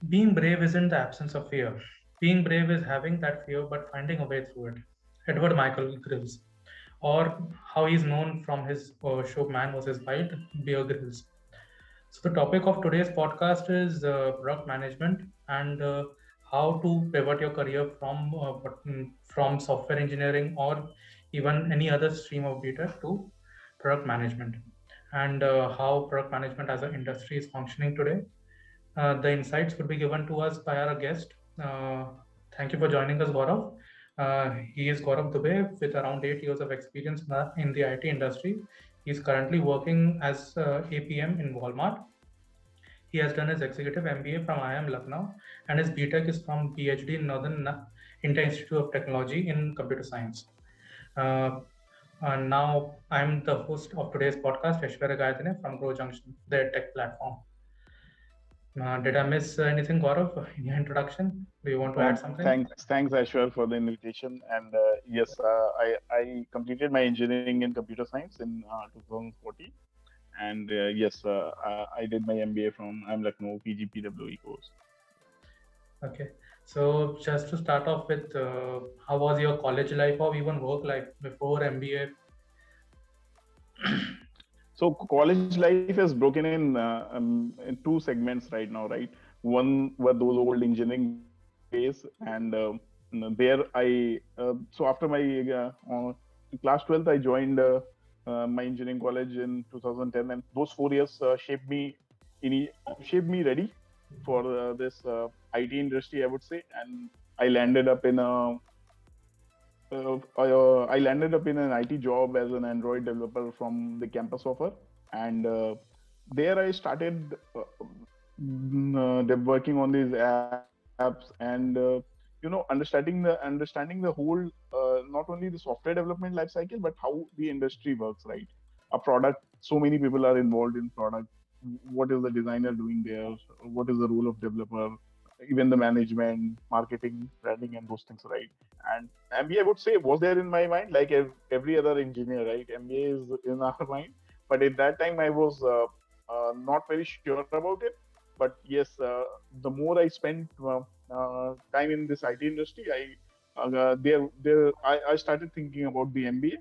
Being brave isn't the absence of fear. Being brave is having that fear but finding a way through it. Edward Michael Grills, or how he's known from his show Man vs. Wild, Bear Grylls. So the topic of today's podcast is product management and how to pivot your career from software engineering or even any other stream of data to product management, and how product management as an industry is functioning today. The insights would be given to us by our guest. Thank you for joining us, Gaurav. He is Gaurav Dubey with around 8 years of experience in the IT industry. He's currently working as APM in Walmart. He has done his executive MBA from IIM Lucknow, and his BTech is from PhD in Northern India Institute of Technology in Computer Science. Uh, and now I'm the host of today's podcast, Aishwarya Gayatri from Grow Junction, their tech platform. Did I miss anything, Gaurav, in your introduction? Do you want to add something? Thanks, Ashwar, for the invitation. And yes, I completed my engineering in computer science in 2014. And yes, I did my MBA from IIM Lucknow PGPWE course. Okay. So just to start off with, how was your college life or even work life before MBA? So college life is broken in two segments right now, right? One were those old engineering days, and there so after my class 12th, I joined my engineering college in 2010, and those 4 years shaped me ready for this IT industry, I would say. And I landed up in a I landed up in an IT job as an Android developer from the campus offer, and there I started working on these apps and understanding the whole not only the software development life cycle but how the industry works, right? A product, so many people are involved in product. What is the designer doing there? What is the role of developer? Even the management, marketing, branding, and those things, right? And MBA, I would say, was there in my mind, like every other engineer, right? MBA is in our mind, but at that time I was not very sure about it. But yes, the more I spent time in this IT industry, I started thinking about the MBA.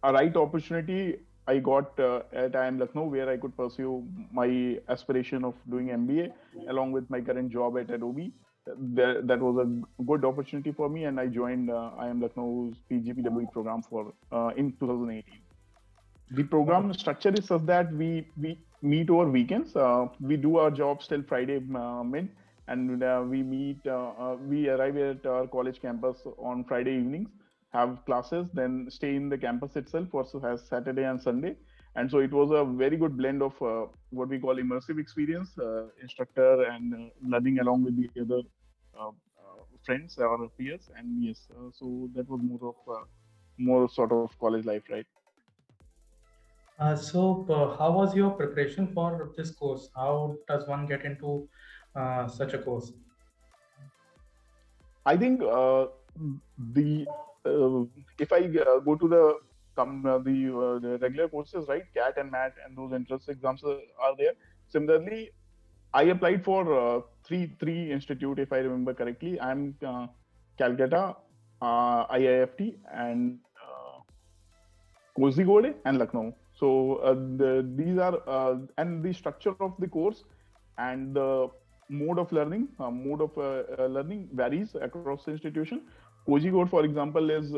A right opportunity I got at IIM Lucknow, where I could pursue my aspiration of doing MBA along with my current job at Adobe. That was a good opportunity for me, and I joined IIM Lucknow's PGPWE program for in 2018. The program structure is such that we meet over weekends. We do our jobs till Friday mid, and we arrive at our college campus on Friday evenings, have classes, then stay in the campus itself for Saturday and Sunday. And so it was a very good blend of what we call immersive experience, instructor and learning along with the other friends or peers. And yes, so that was more sort of college life, right? How was your preparation for this course? How does one get into such a course? I think the if I go to the regular courses, right, CAT and MAT, and those entrance exams are there. Similarly, I applied for three institute, if I remember correctly. I'm Calcutta, IIFT, and Kozhikode and Lucknow. So these are and the structure of the course and the mode of learning varies across the institution. Kozhikode, for example, is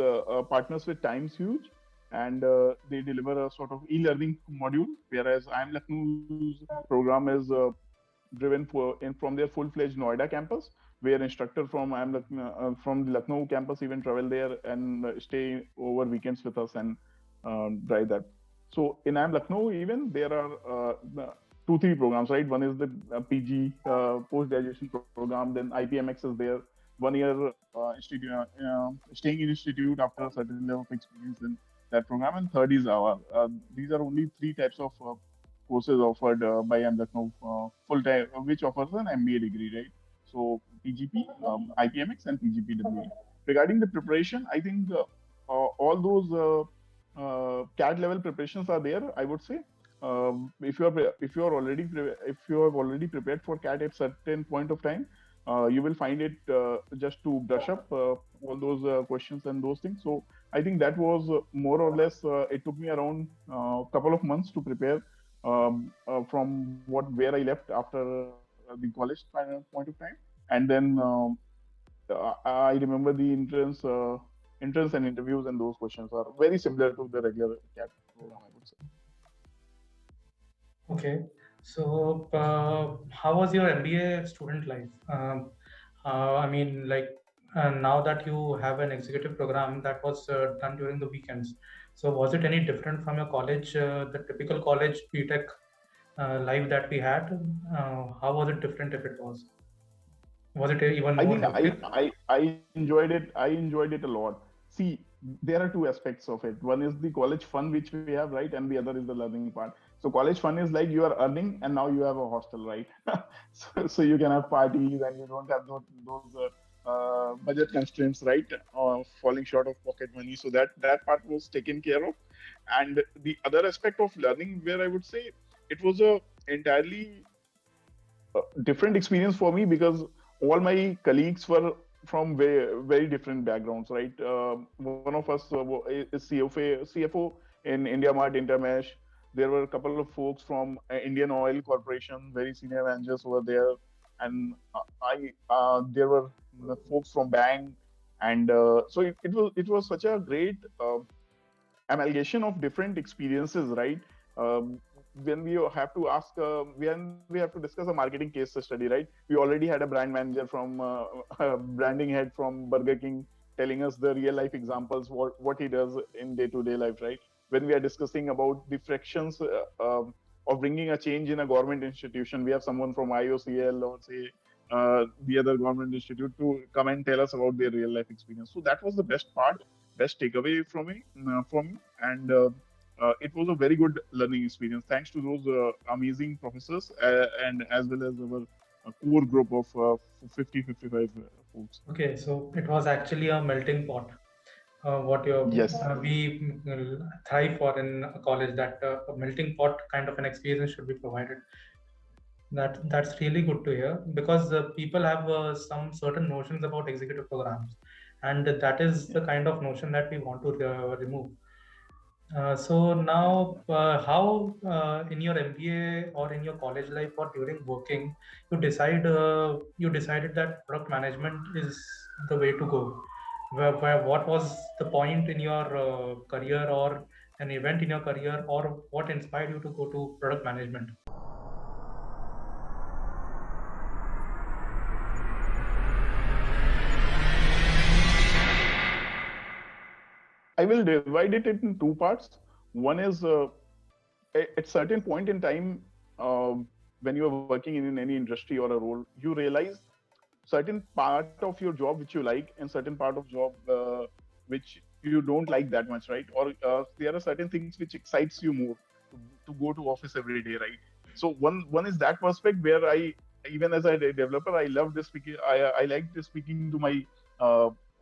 partners with Times Huge, and they deliver a sort of e-learning module, whereas IIM Lucknow's program is from their full-fledged Noida campus, where instructor from from the Lucknow campus even travel there and stay over weekends with us and drive that. So in IIM Lucknow, even there are three programs, right? One is the PG post graduation program. Then IPMX is there, 1 year staying in institute after a certain level of experience in that program, and third is our. These are only three types of courses offered by IIM Lucknow full time, which offers an MBA degree, right? So PGP, IPMX, and PGPWE. Regarding the preparation, I think all those CAD level preparations are there, I would say. if you are already if you have already prepared for CAT at certain point of time, you will find it just to brush up all those questions and those things. So I think that was more or less. It took me around a couple of months to prepare from where I left after the college point of time, and then I remember the entrance and interviews and those questions are very similar to the regular CAT program, I would say. Okay. So, how was your MBA student life? I mean, like now that you have an executive program that was done during the weekends, so was it any different from your college, the typical college BTech life that we had? How was it different if it was? Was it even I more think hectic? I enjoyed it. I enjoyed it a lot. See, there are two aspects of it. One is the college fun which we have, right, and the other is the learning part. So college fun is like you are earning and now you have a hostel, right? So you can have parties and you don't have those budget constraints, right? Falling short of pocket money. So that part was taken care of. And the other aspect of learning, where I would say it was a entirely different experience for me because all my colleagues were from very different backgrounds, right? One of us is CFO in India Mart Intermesh. There were a couple of folks from Indian Oil Corporation, very senior managers over there, and I there were folks from bank, and so it was such a great amalgamation of different experiences, right? When we have to ask, when we have to discuss a marketing case study, right? We already had a brand manager from branding head from Burger King telling us the real life examples, what he does in day to day life, right? When we are discussing about the frictions of bringing a change in a government institution, we have someone from IOCL or say the other government institute to come and tell us about their real life experience. So that was the best part, best takeaway from me, and it was a very good learning experience. Thanks to those amazing professors and as well as our core group of 50, 55 folks. Okay, so it was actually a melting pot. What your Yes. we thrive for in a college, that a melting pot kind of an experience should be provided. That's really good to hear because people have some certain notions about executive programs, and that is Yeah. the kind of notion that we want to remove. So now, how in your MBA or in your college life or during working, you decided that product management is the way to go. What was the point in your career or an event in your career, or what inspired you to go to product management? I will divide it into two parts. One is at certain point in time, when you are working in any industry or a role, you realize certain part of your job which you like and certain part of job which you don't like that much, right? Or there are certain things which excites you more to go to office every day, right? So one is that perspective where I, even as a developer, I love this speaking. I like this speaking to my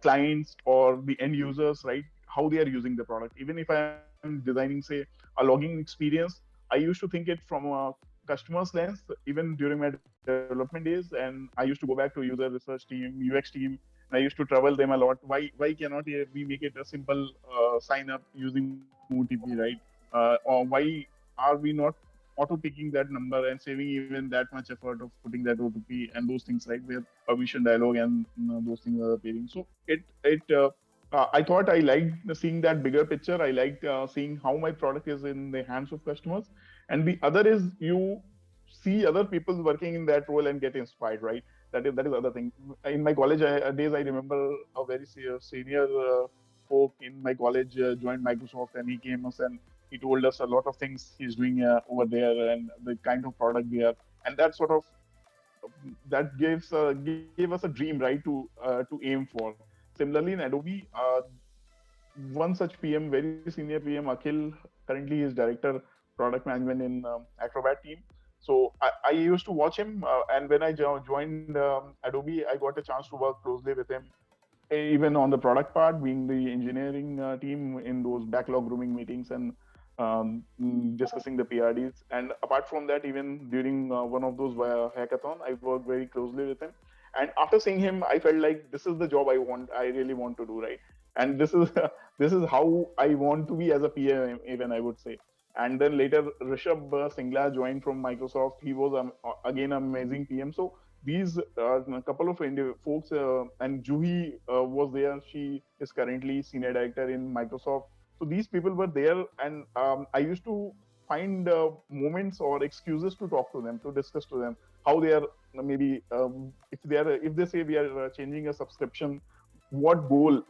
clients or the end users, right? How they are using the product. Even if I am designing, say, a logging experience, I used to think it from a customer's lens even during my development days, and I used to go back to user research team, UX team, and I used to trouble them a lot. Why cannot we make it a simple sign up using OTP, right? Or why are we not auto picking that number and saving even that much effort of putting that OTP and those things, right? Where permission dialog and those things are appearing. So I thought I liked seeing that bigger picture. I liked seeing how my product is in the hands of customers. And the other is you see other people working in that role and get inspired, right? That is other thing. In my college days, I remember a very senior folk in my college joined Microsoft, and he came us and he told us a lot of things he's doing over there and the kind of product they are, and that sort of that gave us a dream, right, to aim for. Similarly, in Adobe, one such PM, very senior PM, Akhil, currently is director product management in Acrobat team. So I used to watch him, and when I joined Adobe, I got a chance to work closely with him, even on the product part, being the engineering team in those backlog grooming meetings and discussing the PRDs. And apart from that, even during one of those hackathon, I worked very closely with him. And after seeing him, I felt like this is the job I really want to do, right? And this is this is how I want to be as a PM, even I would say. And then later, Rishabh Singla joined from Microsoft. He was again an amazing PM. So these a couple of folks, and Juhi was there. She is currently senior director in Microsoft. So these people were there, and I used to find moments or excuses to talk to them, to discuss to them how they are, maybe if they say we are changing a subscription, what goal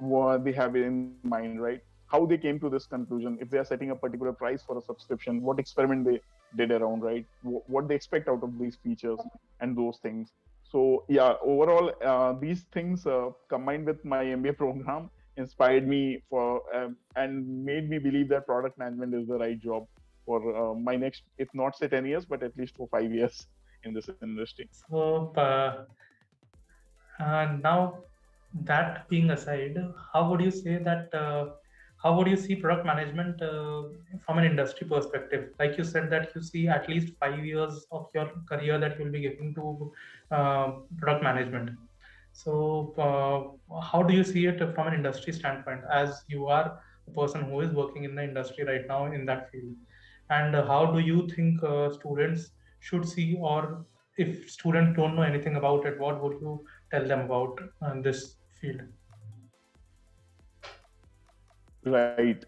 they have in mind, right? How they came to this conclusion. If they are setting a particular price for a subscription, what experiment they did around, right? What they expect out of these features and those things. So yeah, overall, these things combined with my MBA program inspired me for and made me believe that product management is the right job for my next, if not say 10 years, but at least for 5 years in this industry. So now, that being aside, how would you say that? How would you see product management from an industry perspective? Like you said that you see at least 5 years of your career that you'll be giving to product management. So, how do you see it from an industry standpoint, as you are a person who is working in the industry right now in that field? And how do you think students should see, or if students don't know anything about it, what would you tell them about this field? Right.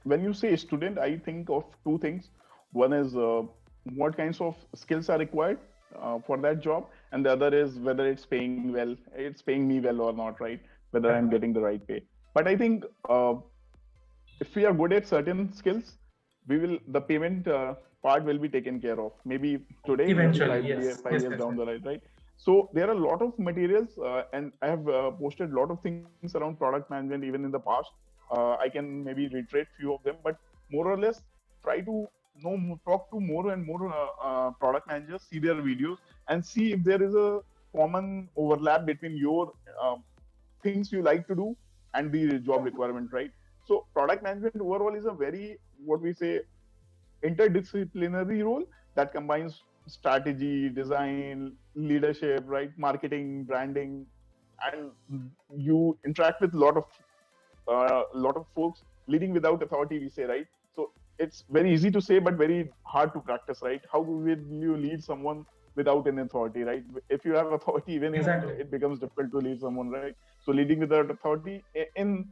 When you say student, I think of two things. One is what kinds of skills are required for that job, and the other is whether it's paying me well or not, right? Whether I'm Right. getting the right pay. But I think if we are good at certain skills, the payment part will be taken care of. Maybe today, maybe Eventually, yes, five yes, years yes, down yes. the line, right? So there are a lot of materials, and I have posted a lot of things around product management even in the past. I can maybe reiterate few of them, but more or less try to talk to more and more product managers, see their videos, and see if there is a common overlap between your things you like to do and the job requirement, right? So product management overall is a very, what we say, interdisciplinary role that combines strategy, design, leadership, right, marketing, branding, and you interact with a lot of folks leading without authority, we say, right? So it's very easy to say but very hard to practice, right? How will you lead someone without an authority, right? If you have authority, even Exactly. it becomes difficult to lead someone, right? So leading without authority, in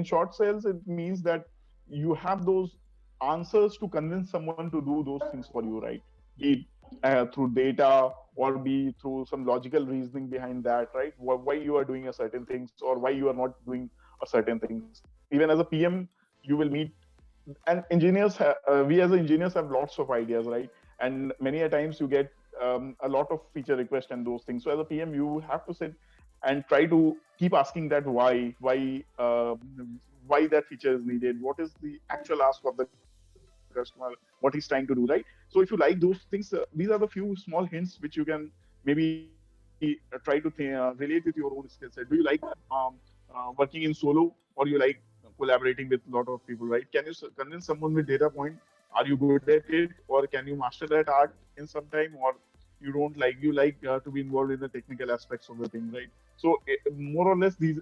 short sales, it means that you have those answers to convince someone to do those things for you, right? Be it through data, or be through some logical reasoning behind that, right? Why you are doing a certain things, or why you are not doing a certain things. Even as a PM, you will meet, and we as engineers have lots of ideas, right? And many a times you get a lot of feature requests and those things. So as a PM, you have to sit and try to keep asking that why that feature is needed, what is the actual ask of the customer, what he's trying to do, right? So if you like those things, these are the few small hints which you can maybe try to relate with your own skill set. Do you like working in solo, or you like collaborating with a lot of people, right? Can you convince someone with data point? Are you good at it, or can you master that art in some time, or you like to be involved in the technical aspects of the thing, right? So more or less, these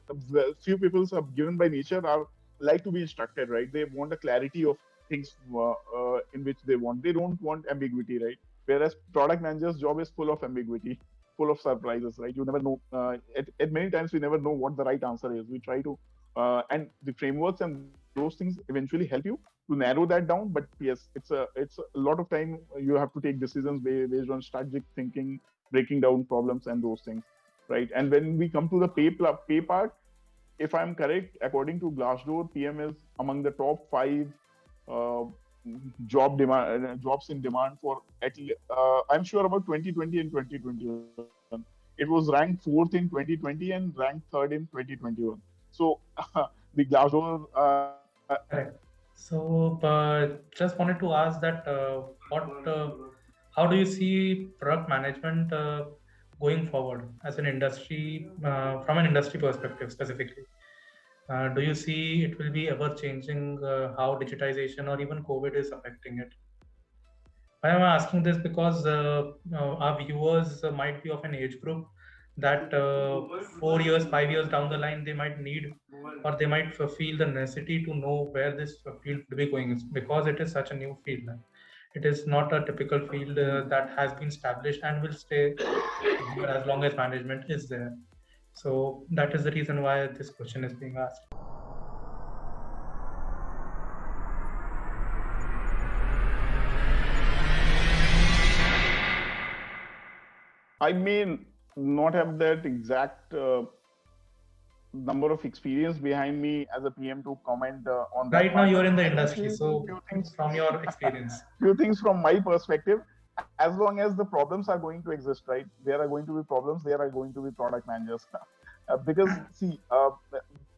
few people are given by nature are like to be instructed, right? They want a clarity of things in which they don't want ambiguity, right? Whereas product manager's job is full of ambiguity, full of surprises, right? You never know. At many times we never know what the right answer is. We try to and the frameworks and those things eventually help you to narrow that down. But yes, it's a lot of time you have to take decisions based on strategic thinking, breaking down problems and those things, right? And when we come to the pay part, if I'm correct, according to Glassdoor, PM is among the top five uh, jobs in demand for I'm sure about 2020 and 2021. It was ranked fourth in 2020 and ranked third in 2021. So the Glassdoor Correct. So, just wanted to ask that how do you see product management going forward as an industry, from an industry perspective specifically? Do you see it will be ever changing how digitization or even COVID is affecting it? Why am I asking this? Because our viewers might be of an age group that 4 years, 5 years down the line, they might need or they might feel the necessity to know where this field would be going. It's because it is such a new field. It is not a typical field that has been established and will stay there as long as management is there. So that is the reason why this question is being asked. I may not have that exact number of experience behind me as a PM to comment on that Right now, part, you're but in the I would industry, say so few things, from your experience. few things from my perspective. As long as the problems are going to exist, right? There are going to be problems. There are going to be product managers. Because see,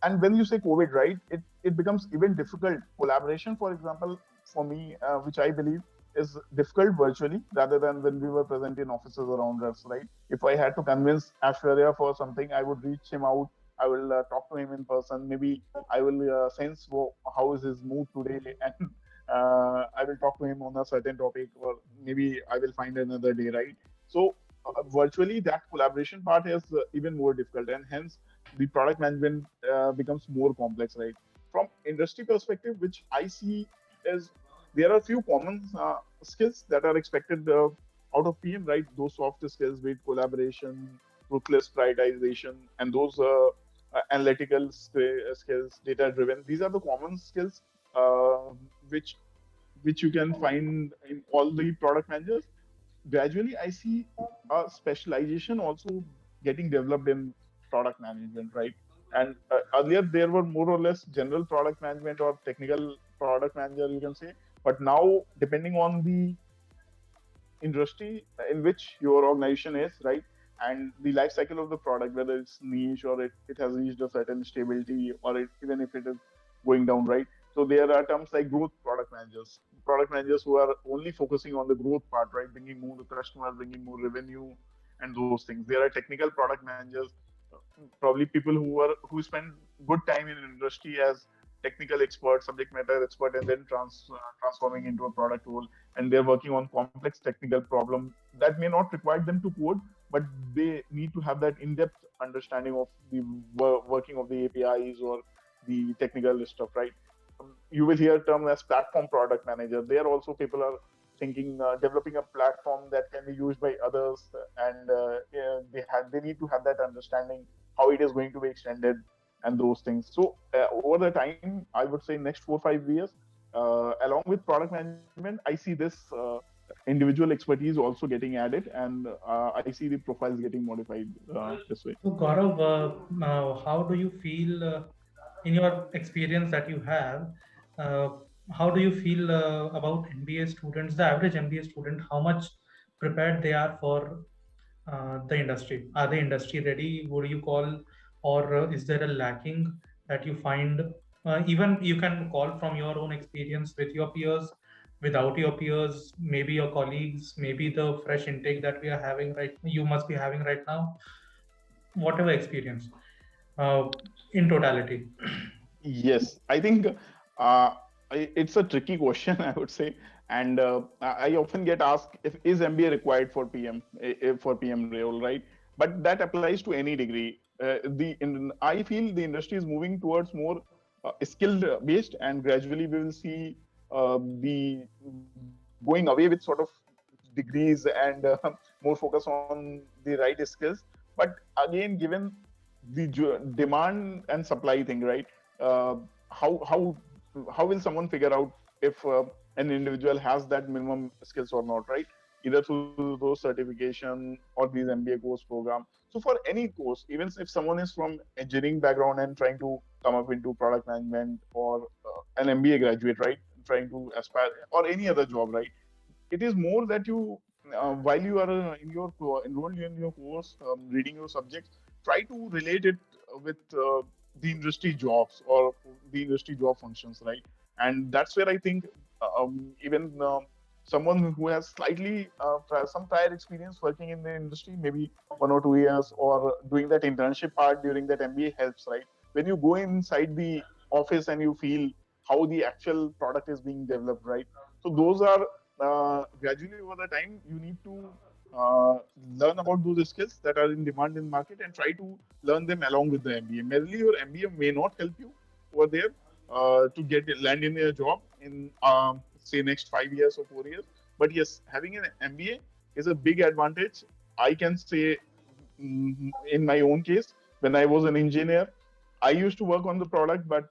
and when you say COVID, right, it becomes even difficult. Collaboration, for example, for me, which I believe is difficult virtually rather than when we were present in offices around us, right? If I had to convince Ashwarya for something, I would reach him out. I will talk to him in person. Maybe I will sense how is his mood today, and I will talk to him on a certain topic, or maybe I will find another day, right? So virtually, that collaboration part is even more difficult, and hence the product management becomes more complex, right? From industry perspective, which I see is there are few common skills that are expected out of PM, right? Those soft skills with collaboration, ruthless prioritization, and those analytical skills, data driven. These are the common skills uh, which which you can find in all the product managers. Gradually, I see a specialization also getting developed in product management, right? And earlier there were more or less general product management or technical product manager, you can say. But now, depending on the industry in which your organization is, right? And the life cycle of the product, whether it's niche or it has reached a certain stability, or even if it is going down, right? So there are terms like growth product managers who are only focusing on the growth part, right? Bringing more customers, bringing more revenue, and those things. There are technical product managers, probably people who spend good time in an industry as technical expert, subject matter expert, and then transforming into a product role, and they're working on complex technical problem that may not require them to code, but they need to have that in-depth understanding of the working of the APIs or the technical stuff, right? You will hear a term as platform product manager. There also people are thinking developing a platform that can be used by others, and they need to have that understanding how it is going to be extended and those things. So over the time, I would say next 4 5 years, along with product management, I see this individual expertise also getting added, and I see the profiles getting modified this way. So, Gaurav, how do you feel in your experience that you have? Uh, how do you feel about MBA students, the average MBA student, how much prepared they are for the industry? Are they industry ready? Would you call, or is there a lacking that you find? Even you can call from your own experience with your peers, without your peers, maybe your colleagues, maybe the fresh intake that we are having right, you must be having right now, whatever experience uh, in totality. Yes, I think uh, it's a tricky question, I would say, and I often get asked if is MBA required for PM for PM role, right? But that applies to any degree. I feel the industry is moving towards more skill based, and gradually we will see the going away with sort of degrees and more focus on the right skills. But again, given the demand and supply thing, right? Uh, how how how will someone figure out if an individual has that minimum skills or not, right? Either through those certification or these MBA course program. So for any course, even if someone is from engineering background and trying to come up into product management, or an MBA graduate, right, trying to aspire, or any other job, right? It is more that you while you are enrolled in your course, reading your subjects, try to relate it with the industry jobs or the industry job functions, right? And that's where I think even someone who has slightly some prior experience working in the industry, maybe 1 or 2 years, or doing that internship part during that MBA helps, right? when you go inside the office and you feel how the actual product is being developed, right? So those are gradually over the time you need to learn about those skills that are in demand in market and try to learn them along with the MBA. Merely your MBA may not help you over there to get land in a job in say next 5 years or 4 years. But yes, having an MBA is a big advantage. I can say, in my own case, when I was an engineer, I used to work on the product, but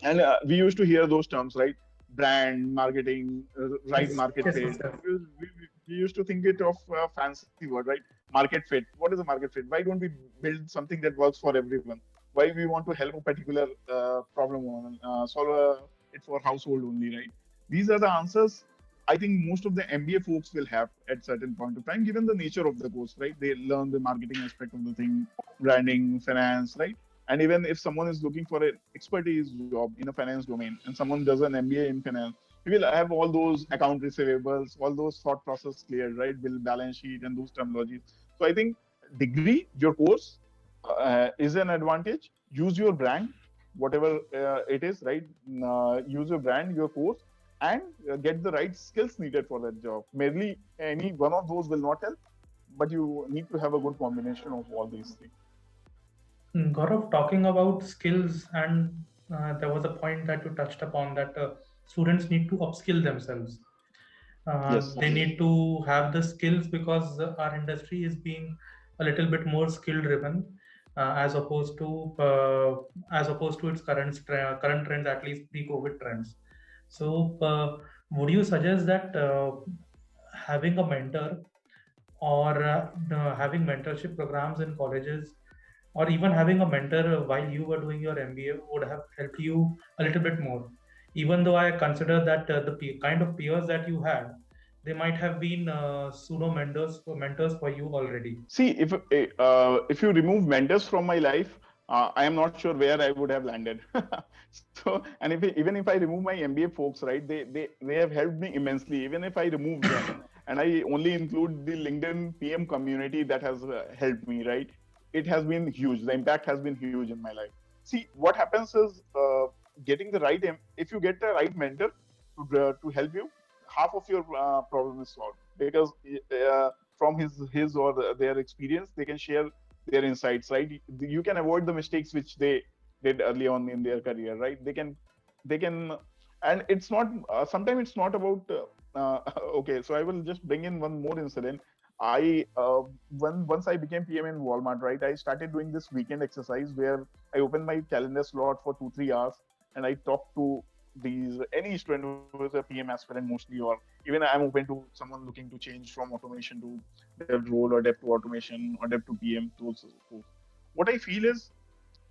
and we used to hear those terms, right? Brand, marketing, right Yes, market yes, fit. yes, yes. We used to think it of a fancy word, right? Market fit. What is a market fit? Why don't we build something that works for everyone? Why we want to help a particular problem on solve it for household only, right? These are the answers I think most of the MBA folks will have at certain point of time, given the nature of the course, right? They learn the marketing aspect of the thing, branding, finance, right? And even if someone is looking for an expertise job in a finance domain and someone does an MBA in finance, he will have all those account receivables, all those thought process cleared, right? Bill balance sheet and those terminologies. So I think degree, your course is an advantage. Use your brand, whatever it is, right? Use your brand, your course, and get the right skills needed for that job. Merely any one of those will not help, but you need to have a good combination of all these things. Gaurav, talking about skills, and there was a point that you touched upon that students need to upskill themselves. They Yes. need to have the skills because our industry is being a little bit more skill driven as opposed to its current trends, at least pre-COVID trends. So, would you suggest that having a mentor or having mentorship programs in colleges or even having a mentor while you were doing your MBA would have helped you a little bit more? Even though I consider that kind of peers that you had, they might have been pseudo mentors for you already. See, if you remove mentors from my life, I am not sure where I would have landed. So, and even if I remove my MBA folks, right, they have helped me immensely. Even if I remove them, and I only include the LinkedIn PM community that has helped me, right, it has been huge. The impact has been huge in my life. See, what happens is getting the right if you get the right mentor to help you, half of your problem is solved because from his or their experience they can share their insights, right? You can avoid the mistakes which they did early on in their career, right? They can and it's not sometimes it's not about okay, so I will just bring in one more incident. I when once I became PM in Walmart, right, I started doing this weekend exercise where I opened my calendar slot for 2-3 hours and I talked to these any student who is a PM aspirant mostly, or even I'm open to someone looking to change from automation to dev role or dev to automation or dev to PM tools. What I feel is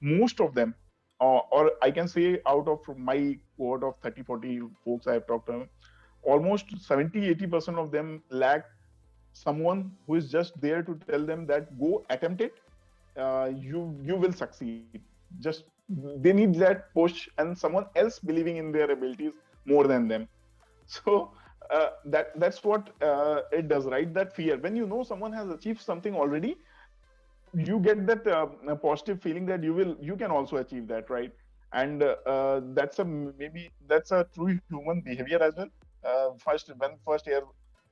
most of them, or I can say out of my cohort of 30-40 folks I have talked to, almost 70-80% of them lack someone who is just there to tell them that go attempt it, you will succeed. Just they need that push and someone else believing in their abilities more than them. So that's what it does, right? That fear, when you know someone has achieved something already, you get that positive feeling that you can also achieve that, right? And that's a maybe that's a true human behavior as well. When first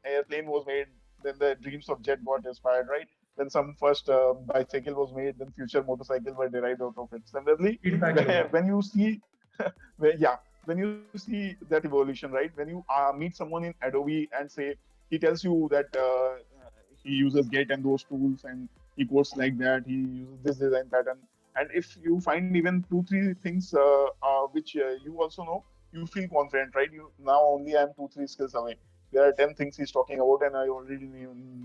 airplane was made, then the dreams of jet got inspired, right? Then some first bicycle was made, then future motorcycle were derived out of it. Similarly, Feedback loop. when you see yeah, when you see that evolution, right? When you meet someone in Adobe and say he tells you that he uses Git and those tools and he codes like that, he uses this design pattern, and if you find even 2-3 things which you also know, you feel confident, right? You now only I'm 2-3 skills away. There are 10 things he's talking about and I already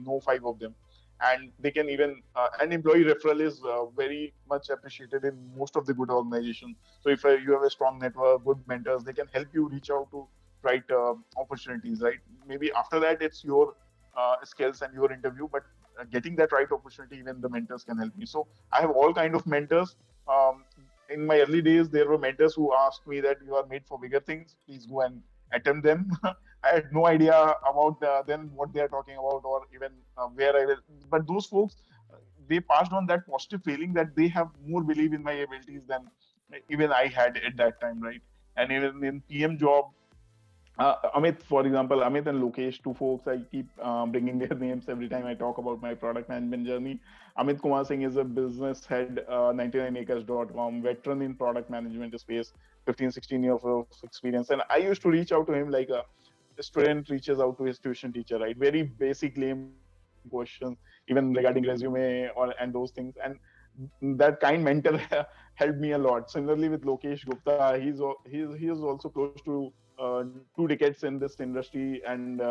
know 5 of them. And they can even and employee referral is very much appreciated in most of the good organizations. So if you have a strong network, good mentors, they can help you reach out to right opportunities, right? Maybe after that it's your skills and your interview, but getting that right opportunity, even the mentors can help me. So I have all kind of mentors. In my early days there were mentors who asked me that you are made for bigger things, please go and attempt them. I had no idea about then what they are talking about, or even where I will. But those folks, they passed on that positive feeling that they have more belief in my abilities than even I had at that time, right? And even in PM job, Amit, for example, Amit and Lokesh, two folks, I keep bringing their names every time I talk about my product management journey. Amit Kumar Singh is a business head, 99acres.com, veteran in product management space, 15, 16 years of experience. And I used to reach out to him like a student reaches out to his tuition teacher, right? Very basic, lame questions, even regarding resume and those things. And that kind mentor helped me a lot. Similarly with Lokesh Gupta, he is also close to 2 decades in this industry and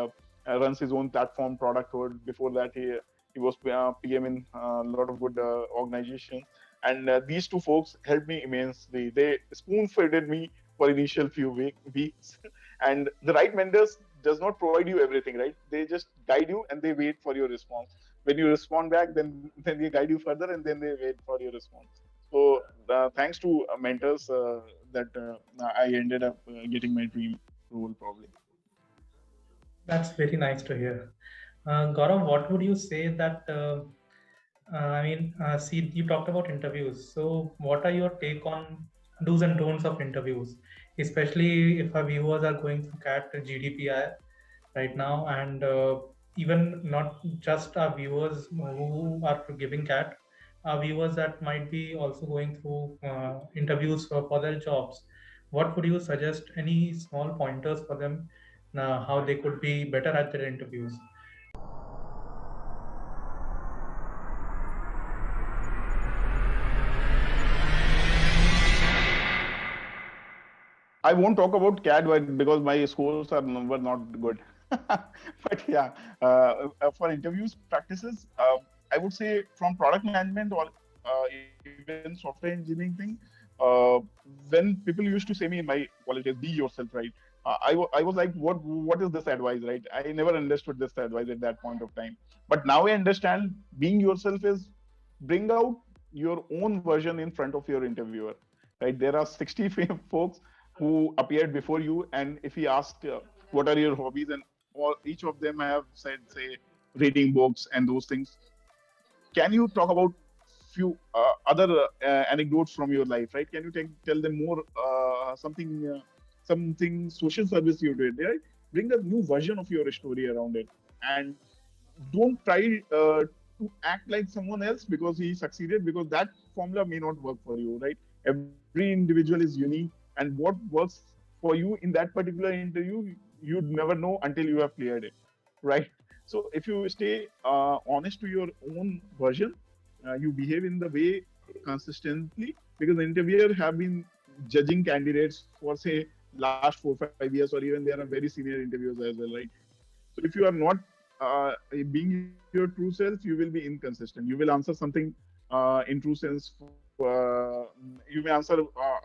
runs his own platform producthood. Before that, he was PM in a lot of good organizations. And these two folks helped me immensely. They spoon fed me for initial few weeks. And the right vendors does not provide you everything, right? They just guide you and they wait for your response. When you respond back, then they guide you further and then they wait for your response. So thanks to mentors that I ended up getting my dream role probably. That's very nice to hear. Gaurav, what would you say that? See, you talked about interviews. So, what are your take on do's and don'ts of interviews, especially if our viewers are going through CAT GDPR right now, and even not just our viewers who are giving CAT, our viewers that might be also going through interviews for their jobs. What would you suggest? Any small pointers for them, how they could be better at their interviews? I won't talk about CAD because my scores were not good. But yeah, for interviews practices, I would say from product management or even software engineering thing, uh, when people used to say me in my college, be yourself, right? I was like, what is this advice, right? I never understood this advice at that point of time. But now I understand being yourself is bring out your own version in front of your interviewer, right? There are 60 folks who appeared before you, and if he asked what are your hobbies, and all each of them have said, say, reading books and those things. Can you talk about few other anecdotes from your life, right? Can you tell them more something social service you did, right? Bring a new version of your story around it, and don't try to act like someone else because he succeeded, because that formula may not work for you, right? Every individual is unique, and what works for you in that particular interview, you'd never know until you have cleared it, right? So if you stay honest to your own version, you behave in the way consistently, because the interviewer have been judging candidates for say last 4 5 years, or even there are very senior interviews as well, right? So if you are not being your true self, you will be inconsistent. You will answer something in true sense. You may answer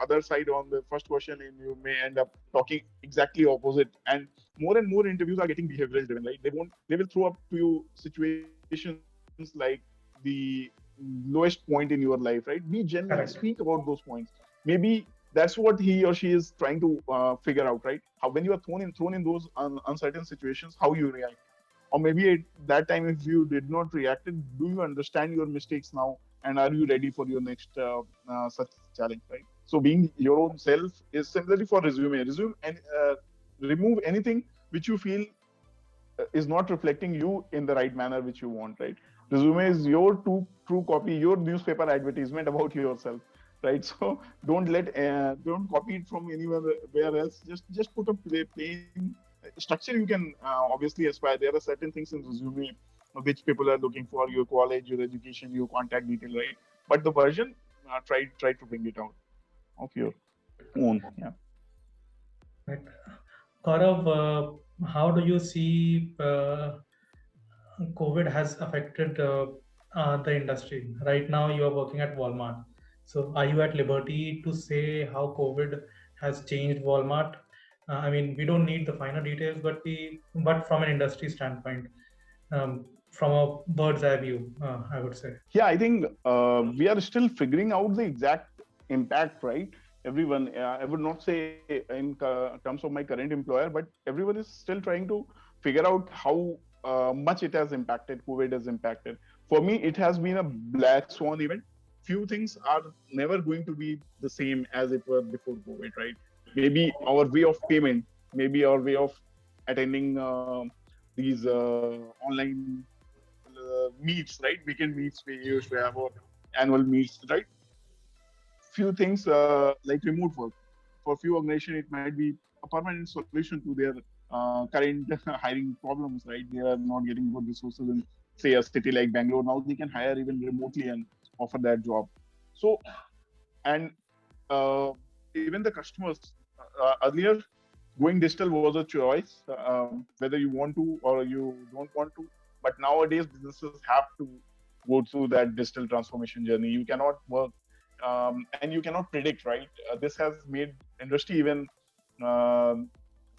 other side on the first question, and you may end up talking exactly opposite. And more interviews are getting behavioral driven, right? They will throw up to you situations like the lowest point in your life, right? Be genuine, speak Correct. about those points. Maybe that's what he or she is trying to figure out, right? How when you are thrown in those uncertain situations, how you react. Or maybe at that time, if you did not react, do you understand your mistakes now, and are you ready for your next such challenge, right? So being your own self is similarly for resume and remove anything which you feel is not reflecting you in the right manner which you want, right? Resume is your true copy, your newspaper advertisement about yourself, right? So don't copy it from anywhere else. Just put a plain structure. You can obviously aspire. There are certain things in resume which people are looking for: your college, your education, your contact detail, right? But the version, try to bring it out of your own. Yeah. Right. Gaurav, how do you see COVID has affected the industry? Right now, you are working at Walmart. So, are you at liberty to say how COVID has changed Walmart? We don't need the finer details, but from an industry standpoint, from a bird's eye view, I would say. Yeah, I think we are still figuring out the exact impact, right? Everyone, I would not say in terms of my current employer, but everyone is still trying to figure out how much it has impacted, COVID has impacted. For me, it has been a black swan event. Few things are never going to be the same as it was before COVID, right? Maybe our way of payment, maybe our way of attending these online meets, right? Weekend meets we used to have, or annual meets, right? Few things like remote work. For few organizations, it might be a permanent solution to their current hiring problems, right? They are not getting good resources in, say, a city like Bangalore. Now they can hire even remotely and offer that job. So, and uh, even the customers, earlier, going digital was a choice, whether you want to or you don't want to. But nowadays, businesses have to go through that digital transformation journey. You cannot work, and you cannot predict, right? This has made industry even. um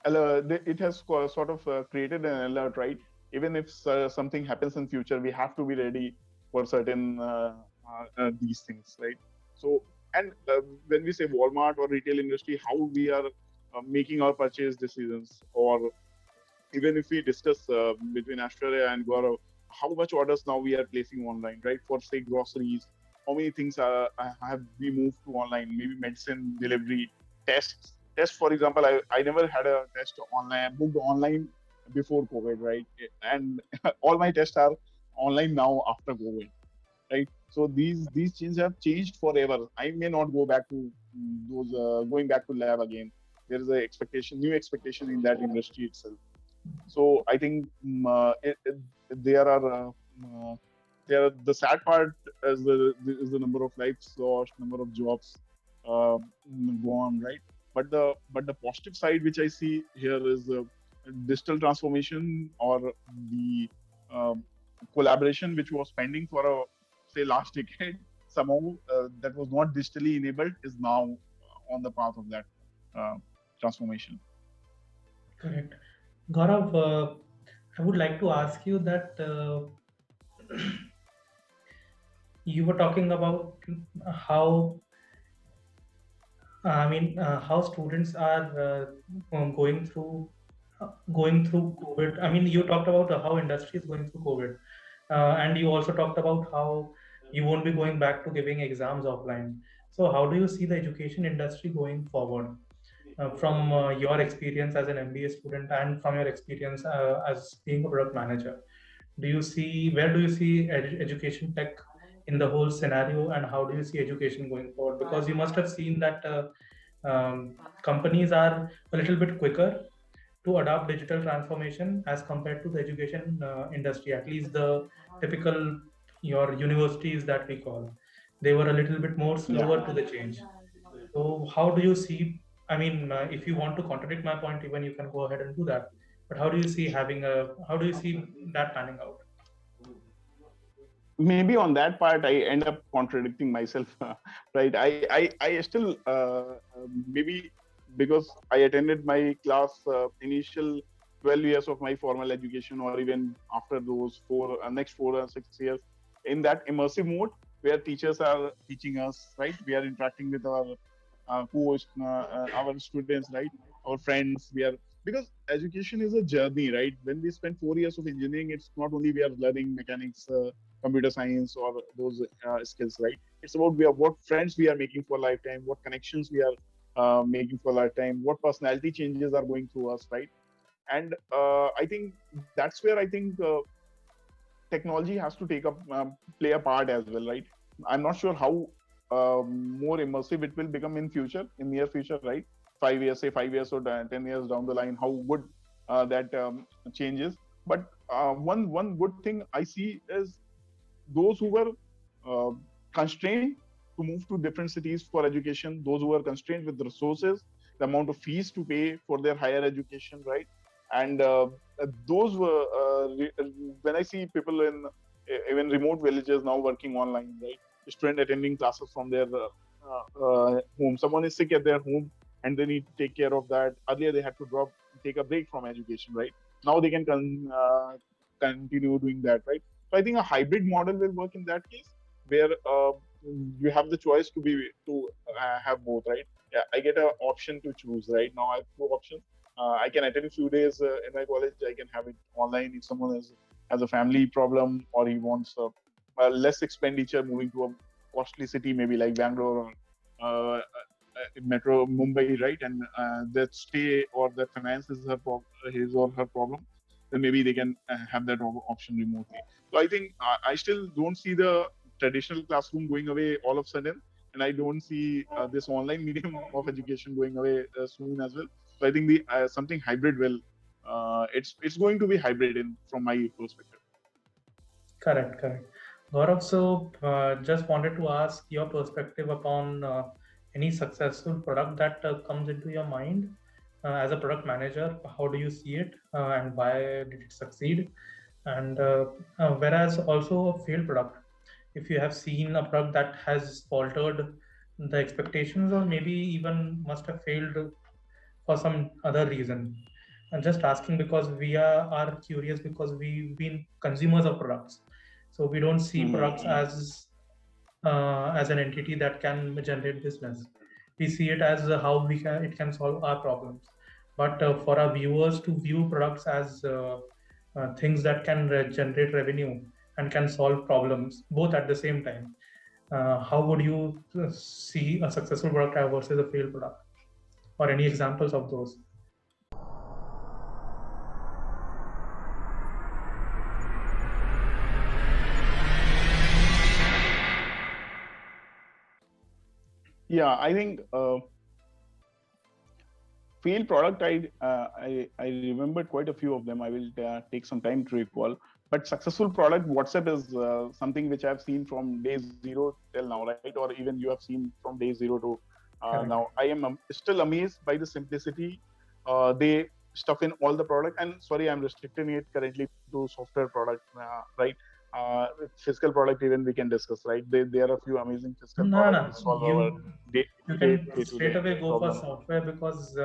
it has sort of created an alert, right? Even if something happens in future, we have to be ready for certain these things, right? So, and when we say Walmart or retail industry, how we are making our purchase decisions, or even if we discuss between Ashwarya and Gaurav, how much orders now we are placing online, right? For say groceries, how many things have we moved to online? Maybe medicine delivery, tests. Test, for example, I never had a test online, booked online before COVID, right? And all my tests are online now after COVID, right? So these changes have changed forever. I may not go back to those going back to lab again. There is a expectation, new expectation in that industry itself. So I think there are the sad part is the number of lives lost, number of jobs gone, right? But the positive side which I see here is digital transformation, or the um, collaboration which was pending for a say last decade, somehow that was not digitally enabled, is now on the path of that uh, transformation. Correct. Gaurav, I would like to ask you that you were talking about how how students are going through COVID. I mean, you talked about how industry is going through COVID, and you also talked about how you won't be going back to giving exams offline. So, how do you see the education industry going forward? From your experience as an MBA student and from your experience as being a product manager, where do you see education tech in the whole scenario, and how do you see education going forward? Because you must have seen that companies are a little bit quicker to adopt digital transformation as compared to the education industry. At least the typical your universities that we call, they were a little bit more Yeah. slower to the change. So how do you see? I mean, if you want to contradict my point, even you can go ahead and do that. But how do you see how do you see that panning out? Maybe on that part I end up contradicting myself, right? I still maybe because I attended my class initial 12 years of my formal education, or even after those next 4 or 6 years, in that immersive mode where teachers are teaching us, right? We are interacting with our co-host, our students, right? Our friends. We are, because education is a journey, right? When we spend 4 years of engineering, it's not only we are learning mechanics, computer science, or those skills, right? It's about what friends we are making for lifetime, what connections we are making for lifetime, what personality changes are going through us, right? And I think that's where I think technology has to play a part as well, right? I'm not sure how more immersive it will become in future, in near future, right? 5 years, say 5 years or 10 years down the line, how good that changes. But one good thing I see is those who were uh, constrained to move to different cities for education, those who were constrained with resources, the amount of fees to pay for their higher education, right? And those were, when I see people in even remote villages now working online, right? Student attending classes from their home. Someone is sick at their home and they need to take care of that. Earlier, they had to take a break from education, right? Now they can continue doing that, right? So I think a hybrid model will work in that case, where you have the choice to have both, right? Yeah, I get an option to choose. Right now, I have two options. I can attend a few days in my college. I can have it online if someone has a family problem or he wants less expenditure moving to a costly city, maybe like Bangalore or Metro Mumbai, right? And that stay or that finance is his or her problem, then maybe they can have that option remotely. So I think I still don't see the traditional classroom going away all of a sudden, and I don't see this online medium of education going away soon as well. So I think the something hybrid will it's going to be hybrid in from my perspective. Correct, correct. Gaurav, so just wanted to ask your perspective upon any successful product that comes into your mind as a product manager. How do you see it, and why did it succeed? And whereas also a failed product, if you have seen a product that has altered the expectations, or maybe even must have failed for some other reason. I'm just asking because we are curious, because we've been consumers of products. So we don't see products Mm-hmm. as an entity that can generate business. We see it as how it can solve our problems. But for our viewers to view products as things that can generate revenue and can solve problems both at the same time, how would you see a successful product versus a failed product, or any examples of those? Yeah, I think failed product. I remembered quite a few of them. I will take some time to recall. But successful product, WhatsApp is something which I've seen from day zero till now, right? Or even you have seen from day zero to Correct. now. I am still amazed by the simplicity. They stuff in all the product. And sorry, I'm restricting it currently to software product, right? Physical product even we can discuss, right? There are a few amazing physical No, products no, which solve our you day you day can day to straight day away go for problem. software, because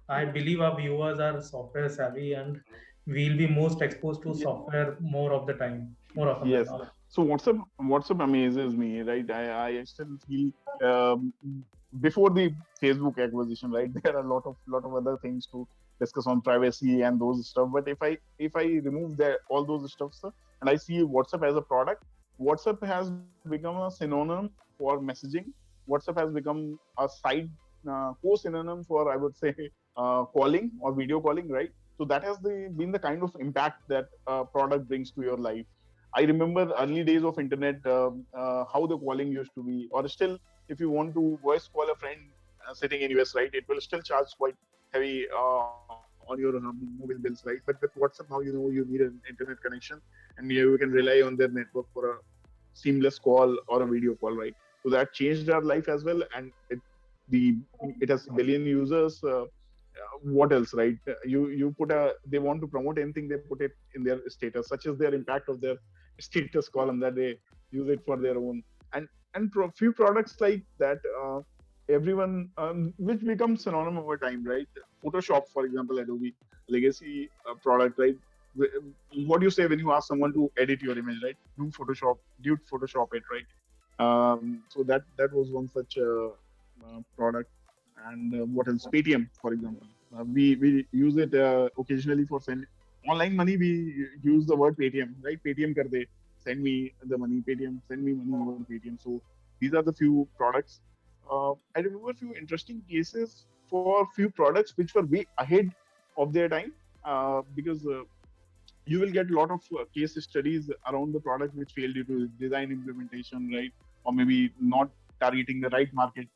I believe our viewers are software savvy, and we'll be most exposed to software more of the time, more often than Yes. not. So WhatsApp amazes me, right? I still feel um, before the Facebook acquisition, right? There are a lot of other things to discuss on privacy and those stuff. But if I remove all those stuff, sir, and I see WhatsApp as a product, WhatsApp has become a synonym for messaging. WhatsApp has become a side co-synonym for, I would say, calling or video calling, right? So that has been the kind of impact that product brings to your life. I remember early days of internet, how the calling used to be, or still, if you want to voice call a friend sitting in US, right, it will still charge quite heavy on your mobile bills, right? But with WhatsApp now, you need an internet connection, and you can rely on their network for a seamless call or a video call, right? So that changed our life as well, and the it has billion users. What else, right? You put they want to promote anything, they put it in their status, such as their impact of their status column that they use it for their own. And few products like that, everyone which becomes synonym over time, right? Photoshop, for example, Adobe legacy product, right? What do you say when you ask someone to edit your image, right? Do Photoshop it, right? So that was one such product. And what else? Paytm, for example. We use it occasionally for send online money. We use the word Paytm, right? Paytm kar de, send me the money. Paytm, send me money over Paytm. So these are the few products. I remember a few interesting cases for few products which were way ahead of their time, because you will get a lot of case studies around the product which failed due to design implementation, right? Or maybe not targeting the right market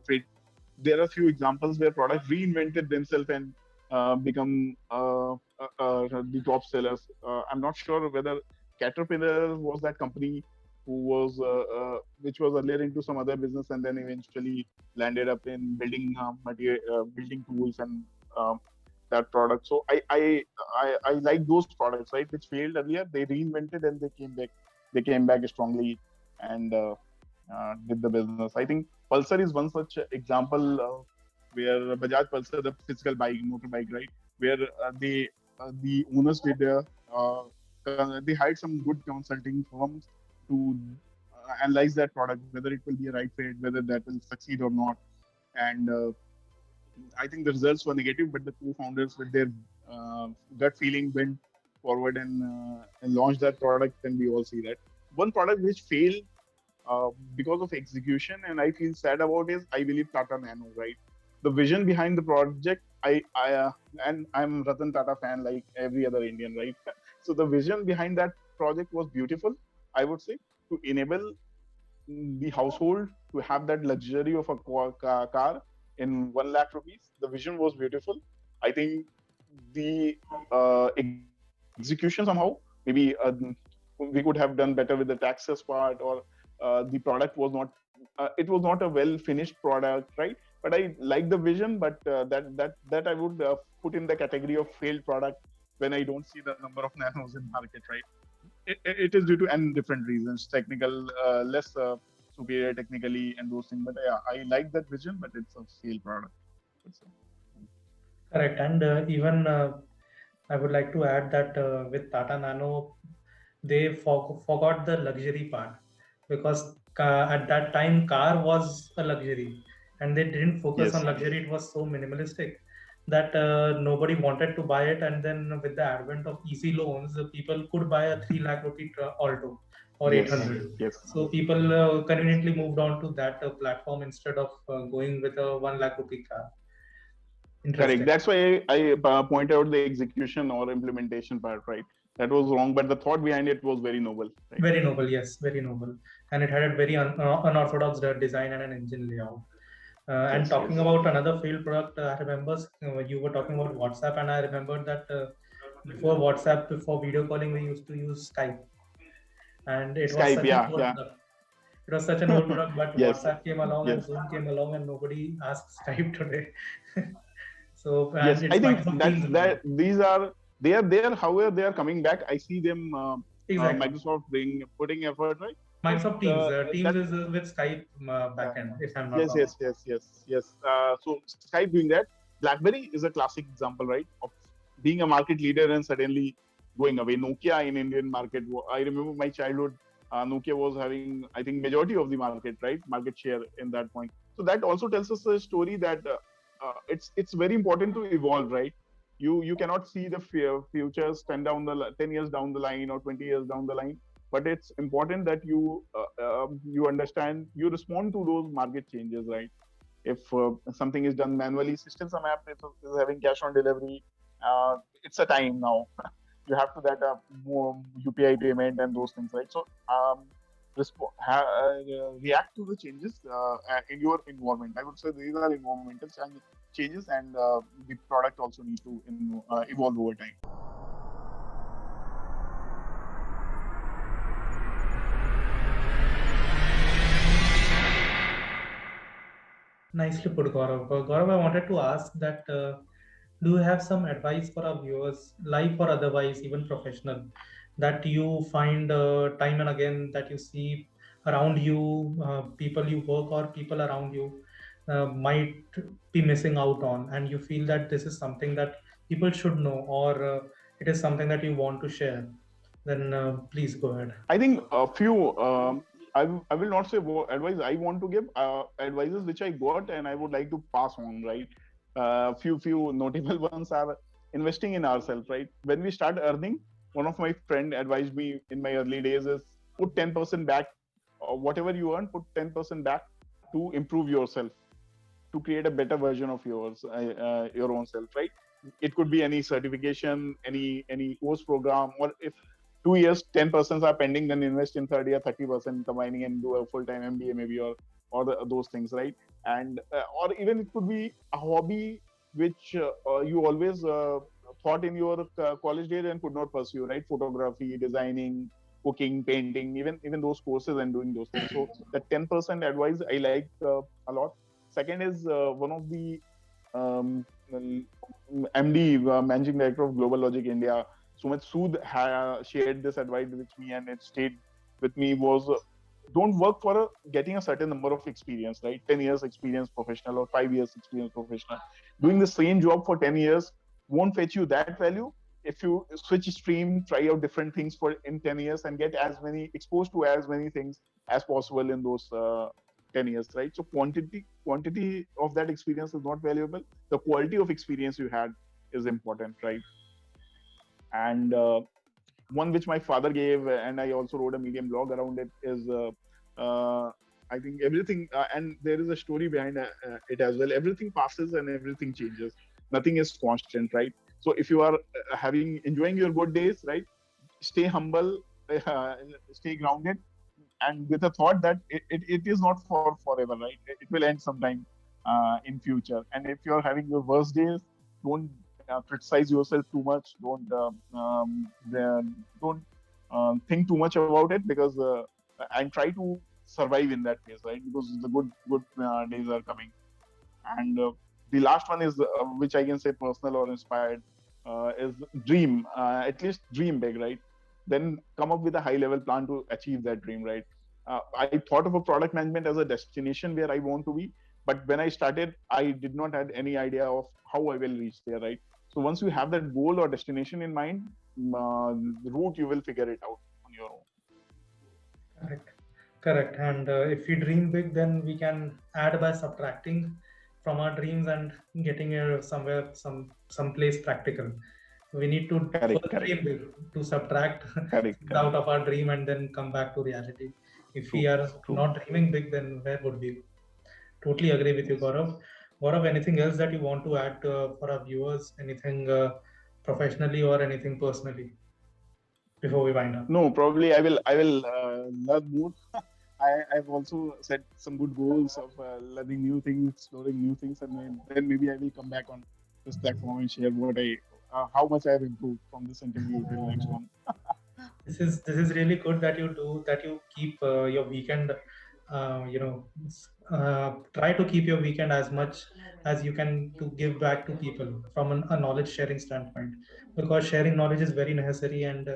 fit. There are few examples where products reinvented themselves and become the top sellers. I'm not sure whether Caterpillar was that company who was which was earlier into some other business and then eventually landed up in building material, building tools and that product. So I like those products, right, which failed earlier. They reinvented and they came back. They came back strongly and did the business. I think Pulsar is one such example where Bajaj Pulsar, the physical bike, motorbike, right, where the owners did they hired some good consulting firms to analyze that product, whether it will be a right fit, whether that will succeed or not. And I think the results were negative, but the co-founders, with their gut feeling, went forward and launch that product, and we all see that. One product which failed because of execution, and I feel sad about, is I believe Tata Nano, right? The vision behind the project, and I'm Ratan Tata fan like every other Indian, right? So the vision behind that project was beautiful, I would say, to enable the household to have that luxury of a car in 1 lakh rupees. The vision was beautiful. I think the execution somehow, maybe we could have done better with the taxes part, or the product was not, it was not a well finished product, right? But I like the vision, but that I would put in the category of failed product when I don't see the number of nanos in market, right? It is due to and different reasons, technical, less superior technically and those things. But yeah, I like that vision, but it's a failed product. So, Correct. And even I would like to add that with Tata Nano, they forgot the luxury part, because at that time car was a luxury, and they didn't focus on yes, luxury. It was so minimalistic that nobody wanted to buy it. And then with the advent of easy loans, people could buy a 3 lakh rupee Alto or yes, 800. yes. So people conveniently moved on to that platform instead of going with a 1 lakh rupee car. Correct. Interesting. That's why I point out the execution or implementation part, right? That was wrong, but the thought behind it was very noble, right? Very noble, yes, very noble. And it had a very unorthodox design and an engine layout. And Yes, talking yes. about another field product, I remember you were talking about WhatsApp, and I remember that before WhatsApp, before video calling, we used to use Skype, and it was Skype, such an yeah, old yeah. product. It was such an old product, but Yes, WhatsApp came along and yes. Zoom came along, and nobody asks Skype today. So, and Yes, I it's think Microsoft that's Teams now. that. These are they are. However, they are coming back. I see them. Exactly. Microsoft being putting effort, right? But Microsoft Teams. Teams that is with Skype yeah. backend, if I'm not Yes, wrong. yes, yes, yes, yes. So Skype doing that. BlackBerry is a classic example, right, of being a market leader and suddenly going away. Nokia in Indian market. I remember my childhood. Nokia was having, I think, majority of the market, right? Market share in that point. So that also tells us a story that it's very important to evolve, right? You cannot see the futures 10 years down the line or 20 years down the line, but it's important that you understand, you respond to those market changes, right? If something is done manually, system some app is having cash on delivery, it's a time now. You have to that more UPI payment and those things, right? So react to the changes in your environment. I would say these are environmental changes, and the product also need to evolve over time. Nicely put, Gaurav. Gaurav, I wanted to ask that do you have some advice for our viewers, life or otherwise, even professional, that you find time and again that you see around you, people you work or people around you might be missing out on, and you feel that this is something that people should know, or it is something that you want to share? Then please go ahead. I think a few. I will not say advice I want to give. Advices which I got and I would like to pass on. Right. Few notable ones are investing in ourselves. Right. When we start earning, one of my friend advised me in my early days is put 10% back. Whatever you earn, put 10% back to improve yourself, to create a better version of your own self, right? It could be any certification, any course program, or if 2 years 10% are pending, then invest in 30 or 30% combining and do a full-time MBA maybe, or those things, right? And or even it could be a hobby which you always thought in your college days and could not pursue, right? Photography, designing, cooking, painting, even those courses and doing those things. So the 10% advice I like a lot. Second is one of the MD, Managing Director of GlobalLogic India, Sumit Sood, shared this advice with me, and it stayed with me, was don't work for getting a certain number of experience, right? 10 years experience professional or 5 years experience professional. Doing the same job for 10 years won't fetch you that value. If you switch stream, try out different things for in 10 years and get exposed to as many things as possible in those 10 years, right? So quantity of that experience is not valuable. The quality of experience you had is important, right? And one which my father gave, and I also wrote a medium blog around it, is I think everything, and there is a story behind it as well. Everything passes and everything changes. Nothing is constant, right? So if you are enjoying your good days, right, stay humble, uh, stay grounded, and with a thought that it is not for forever, right? It will end sometime in future. And if you're having your worst days, don't criticize yourself too much. Don't think too much about it, because and try to survive in that phase, right? Because the good days are coming. And the last one is, which I can say personal or inspired, is dream. At least dream big, right? Then come up with a high level plan to achieve that dream, right? I thought of a product management as a destination where I want to be, but when I started, I did not had any idea of how I will reach there, right? So once you have that goal or destination in mind, the route, you will figure it out on your own. Correct. Correct. And if we dream big, then we can add by subtracting from our dreams and getting somewhere, some place practical. We need to Correct, first correct, dream big to subtract correct, things correct. out of our dream and then come back to reality. If we True, are true. not dreaming big, then where would we go? Totally agree with you, Yes. Gaurav. Gaurav, anything else that you want to add for our viewers? Anything professionally or anything personally before we wind up? No, probably I will learn more. I've also set some good goals of learning new things, exploring new things, and then maybe I will come back on this platform and share how much I have improved from this interview till next one. This is really good that you do that. You keep your weekend. Try to keep your weekend as much as you can to give back to people from a knowledge sharing standpoint, because sharing knowledge is very necessary. And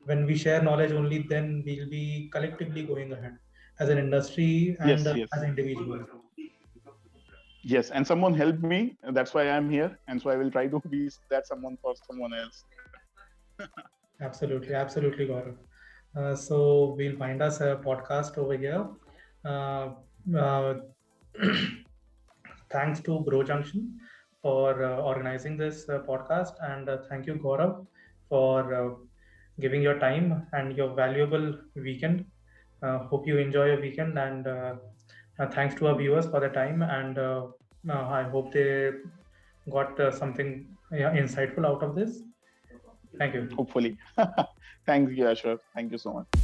when we share knowledge, only then we'll be collectively going ahead as an industry and Yes, as yes, individuals. yes. And someone helped me. And that's why I'm here, and so I will try to be that someone for someone else. Absolutely, absolutely, Gaurav. So we'll find us a podcast over here. Uh, uh, Thanks to Grow Junction for organizing this podcast, and thank you, Gaurav, for giving your time and your valuable weekend. Hope you enjoy your weekend, and thanks to our viewers for the time. And I hope they got something, yeah, insightful out of this. Thank you. Hopefully. Thank you, Ashraf. Thank you so much.